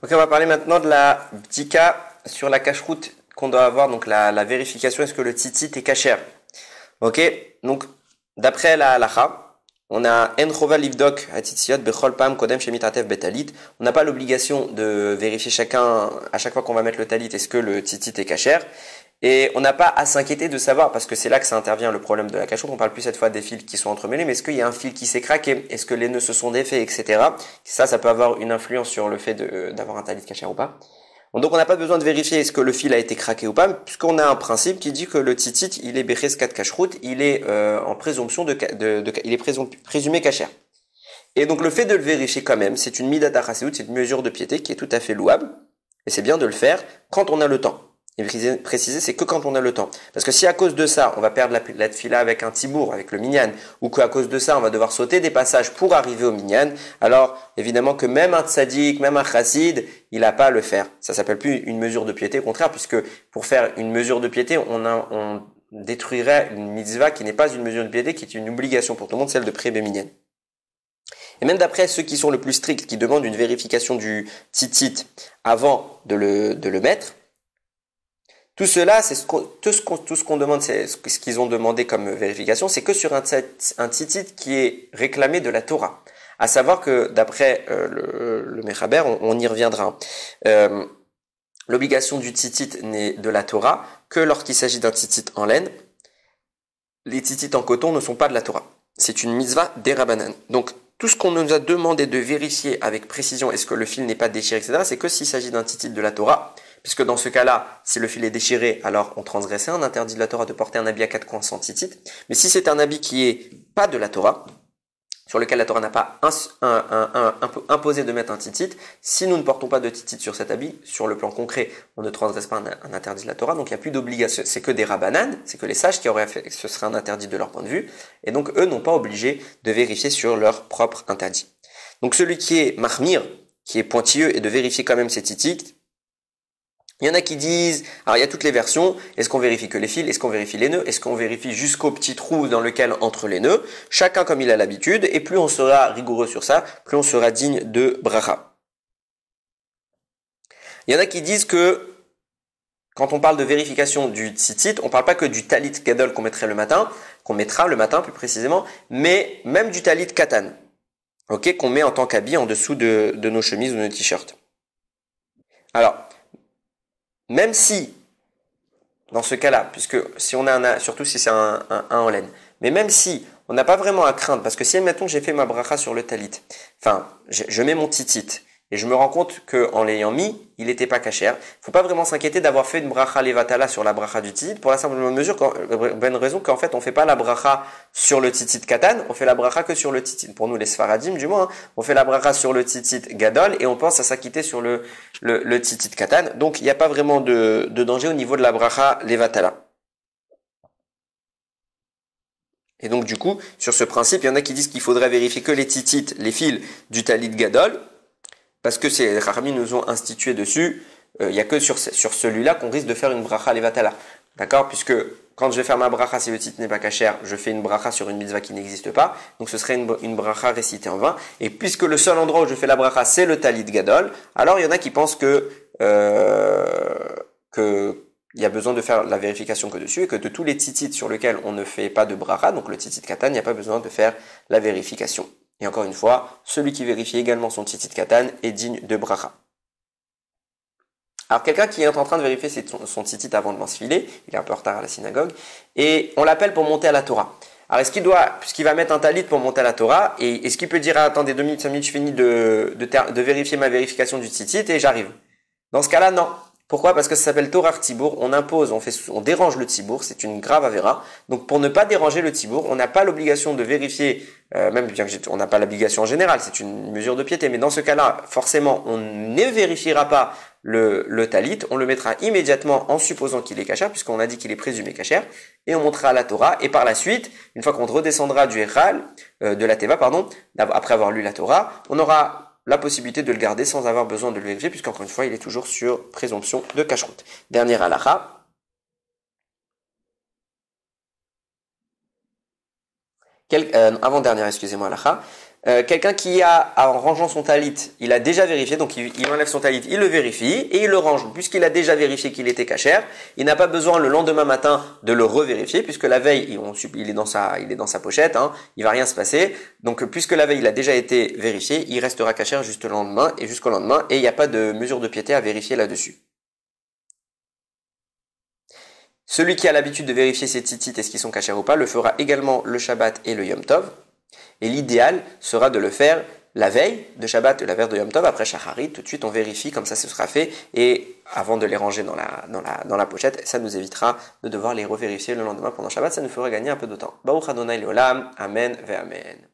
Ok, on va parler maintenant de la bdika sur la cache-route qu'on doit avoir, donc la vérification, est-ce que le tzitzit est kasher. Ok, donc d'après la halacha, on a en chova livdok atitziot bechol pam kodem shemit atef betalit. On n'a pas l'obligation de vérifier chacun, à chaque fois qu'on va mettre le talit, est-ce que le tzitzit est kasher. Et on n'a pas à s'inquiéter de savoir, parce que c'est là que ça intervient le problème de la cache-route. On parle plus cette fois des fils qui sont entremêlés, mais est-ce qu'il y a un fil qui s'est craqué? Est-ce que les nœuds se sont défaits, etc. Ça peut avoir une influence sur le fait d'avoir un talit kasher ou pas. Donc on n'a pas besoin de vérifier est-ce que le fil a été craqué ou pas, puisqu'on a un principe qui dit que le tzitzit, il est becheskat kashrut, il est en présomption il est présumé kasher. Et donc le fait de le vérifier quand même, c'est une midat hachaseut, c'est une mesure de piété qui est tout à fait louable, et c'est bien de le faire quand on a le temps. Et préciser, c'est que quand on a le temps. Parce que si à cause de ça, on va perdre la tfila avec un tibour, avec le minyan, ou qu'à cause de ça, on va devoir sauter des passages pour arriver au minyan, alors évidemment que même un tzaddik, même un chassid, il n'a pas à le faire. Ça s'appelle plus une mesure de piété, au contraire, puisque pour faire une mesure de piété, on détruirait une mitzvah qui n'est pas une mesure de piété, qui est une obligation pour tout le monde, celle de prier minyan. Et même d'après ceux qui sont le plus stricts, qui demandent une vérification du tzitzit avant de le mettre, tout cela, c'est tout ce qu'on demande, c'est ce qu'ils ont demandé comme vérification, c'est que sur un tzitzit qui est réclamé de la Torah. À savoir que d'après le Mechaber, on y reviendra. L'obligation du tzitzit n'est de la Torah que lorsqu'il s'agit d'un tzitzit en laine. Les tzitzit en coton ne sont pas de la Torah. C'est une mitzvah des Rabbanan. Donc tout ce qu'on nous a demandé de vérifier avec précision, est-ce que le fil n'est pas déchiré, etc., c'est que s'il s'agit d'un tzitzit de la Torah. Puisque dans ce cas-là, si le fil est déchiré, alors on transgressait un interdit de la Torah de porter un habit à 4 coins sans tzitzit. Mais si c'est un habit qui est pas de la Torah, sur lequel la Torah n'a pas imposé de mettre un tzitzit, si nous ne portons pas de tzitzit sur cet habit, sur le plan concret, on ne transgresse pas un interdit de la Torah, donc il n'y a plus d'obligation. C'est que des rabbanan, c'est que les sages qui auraient fait, ce serait un interdit de leur point de vue, et donc eux n'ont pas obligé de vérifier sur leur propre interdit. Donc celui qui est mahmir, qui est pointilleux, et de vérifier quand même ses tzitzit. Il y en a qui disent, alors il y a toutes les versions, est-ce qu'on vérifie que les fils, est-ce qu'on vérifie les nœuds, est-ce qu'on vérifie jusqu'au petit trou dans lequel entre les nœuds, chacun comme il a l'habitude, et plus on sera rigoureux sur ça, plus on sera digne de bracha. Il y en a qui disent que, quand on parle de vérification du tzitzit, on ne parle pas que du talit gadol qu'on mettra le matin plus précisément, mais même du talit katan, ok, qu'on met en tant qu'habit en dessous de nos chemises ou de nos t-shirts. Alors, même si, dans ce cas-là, puisque si on a surtout si c'est un en laine, mais même si on n'a pas vraiment à craindre, parce que si, admettons que j'ai fait ma bracha sur le talit, enfin, je mets mon tzitzit, et je me rends compte qu'en l'ayant mis, il n'était pas kasher, faut pas vraiment s'inquiéter d'avoir fait une bracha levatala sur la bracha du tzitzit, pour la simple bonne raison qu'en fait, on fait pas la bracha sur le tzitzit katan, on fait la bracha que sur le tzitzit. Pour nous, les sfaradim, du moins, on fait la bracha sur le tzitzit gadol, et on pense à s'acquitter sur le tzitzit katan. Donc, il n'y a pas vraiment de danger au niveau de la bracha levatala. Et donc, du coup, sur ce principe, il y en a qui disent qu'il faudrait vérifier que les tzitzit, les fils du talit gadol, parce que les Chachamim nous ont institué dessus, il n'y a que sur celui-là qu'on risque de faire une bracha levatala. D'accord? Puisque quand je vais faire ma bracha, si le titre n'est pas kasher, je fais une bracha sur une mitzvah qui n'existe pas. Donc ce serait une bracha récitée en vain. Et puisque le seul endroit où je fais la bracha, c'est le talit gadol, alors il y en a qui pensent que il y a besoin de faire la vérification que dessus, et que de tous les tzitzit sur lesquels on ne fait pas de bracha, donc le tzitzit katan, il n'y a pas besoin de faire la vérification. Et encore une fois, celui qui vérifie également son tzitzit katan est digne de bracha. Alors quelqu'un qui est en train de vérifier son tzitzit avant de l'enfiler, il est un peu en retard à la synagogue, et on l'appelle pour monter à la Torah. Alors est-ce qu'il doit, puisqu'il va mettre un talit pour monter à la Torah, et est-ce qu'il peut dire, attendez 2 minutes, 5 minutes, je finis de vérifier ma vérification du tzitzit et j'arrive. Dans ce cas-là, non. Pourquoi? Parce que ça s'appelle Torah Tzibour, on impose, on dérange le Tzibour, c'est une grave avéra. Donc pour ne pas déranger le Tzibour, on n'a pas l'obligation de vérifier, même bien que on n'a pas l'obligation en général, c'est une mesure de piété, mais dans ce cas-là, forcément, on ne vérifiera pas le talit, on le mettra immédiatement en supposant qu'il est kasher, puisqu'on a dit qu'il est présumé kasher, et on montera la Torah, et par la suite, une fois qu'on redescendra du Echal, de la Teva, pardon, après avoir lu la Torah, on aura la possibilité de le garder sans avoir besoin de le vérifier, puisqu'encore une fois, il est toujours sur présomption de kashrut. Dernière halakha. Avant-dernière, excusez-moi, halakha. Quelqu'un qui a, en rangeant son talit, il a déjà vérifié, donc il enlève son talit, il le vérifie et il le range. Puisqu'il a déjà vérifié qu'il était cachère, il n'a pas besoin le lendemain matin de le revérifier, puisque la veille, il est dans sa pochette, hein, il va rien se passer. Donc puisque la veille, il a déjà été vérifié, il restera cachère juste le lendemain et jusqu'au lendemain, et il n'y a pas de mesure de piété à vérifier là-dessus. Celui qui a l'habitude de vérifier ses tzitzit, est-ce qu'ils sont cachers ou pas, le fera également le Shabbat et le Yom Tov. Et l'idéal sera de le faire la veille de Shabbat et la veille de Yom Tov, après Shacharit, tout de suite on vérifie, comme ça ce sera fait, et avant de les ranger dans la pochette, ça nous évitera de devoir les revérifier le lendemain pendant Shabbat, ça nous fera gagner un peu de temps. Baruch Adonai Leolam, Amen ve Amen.